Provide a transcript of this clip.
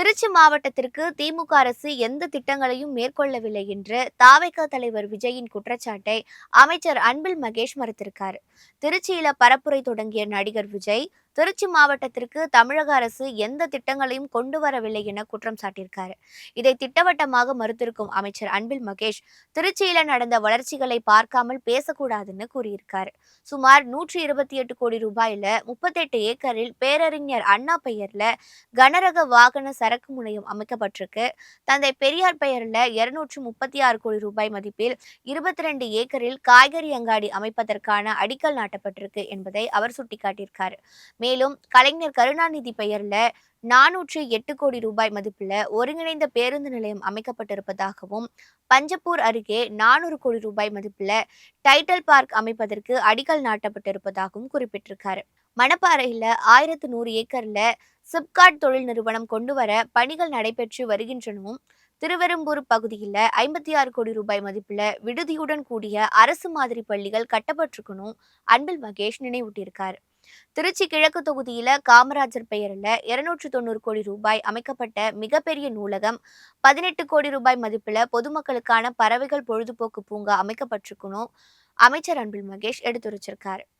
திருச்சி மாவட்டத்திற்கு திமுக அரசு எந்த திட்டங்களையும் மேற்கொள்ளவில்லை என்று தாவேகா தலைவர் விஜயின் குற்றச்சாட்டை அமைச்சர் அன்பில் மகேஷ் மறுத்திருக்காரு. திருச்சியில பரப்புரை தொடங்கிய நடிகர் விஜய் திருச்சி மாவட்டத்திற்கு தமிழக அரசு எந்த திட்டங்களையும் கொண்டு வரவில்லை என குற்றம் சாட்டியிருக்காரு. இதை திட்டவட்டமாக மறுத்திருக்கும் அமைச்சர் அன்பில் மகேஷ் திருச்சியில நடந்த வளர்ச்சிகளை பார்க்காமல் பேசக்கூடாதுன்னு கூறியிருக்காரு. சுமார் 128 கோடி ரூபாயில 38 ஏக்கரில் பேரறிஞர் அண்ணா பெயர்ல கனரக வாகன சரக்கு முனையம் அமைக்கப்பட்டிருக்கு. தந்தை பெரியார் பெயர்ல 236 கோடி ரூபாய் மதிப்பில் 22 ஏக்கரில் காய்கறி அங்காடி அமைப்பதற்கான அடிக்கல் நாட்டப்பட்டிருக்கு என்பதை அவர் சுட்டிக்காட்டியிருக்காரு. மேலும் கலைஞர் கருணாநிதி பெயர்ல 408 கோடி ரூபாய் மதிப்புள்ள ஒருங்கிணைந்த பேருந்து நிலையம் அமைக்கப்பட்டிருப்பதாகவும், பஞ்சப்பூர் அருகே 400 கோடி ரூபாய் மதிப்புள்ள டைட்டல் பார்க் அமைப்பதற்கு அடிக்கல் நாட்டப்பட்டிருப்பதாகவும் குறிப்பிட்டிருக்காரு. மணப்பாறையில 1100 ஏக்கர்ல சிப்காட் தொழில் நிறுவனம் கொண்டுவர பணிகள் நடைபெற்று வருகின்றனவும், திருவெரும்பூர் பகுதியில் 56 கோடி ரூபாய் மதிப்புள்ள விடுதியுடன் கூடிய அரசு மாதிரி பள்ளிகள் கட்டப்பட்டிருக்கணும் அன்பில் மகேஷ் நினைவூட்டியிருக்காரு. திருச்சி கிழக்கு தொகுதியில காமராஜர் பெயரில் 290 கோடி ரூபாய் அமைக்கப்பட்ட மிகப்பெரிய நூலகம், 18 கோடி ரூபாய் மதிப்புள்ள பொதுமக்களுக்கான பறவைகள் பொழுதுபோக்கு பூங்கா அமைக்கப்பட்டிருக்கணும் அமைச்சர் அன்பில் மகேஷ் எடுத்துரைச்சிருக்காரு.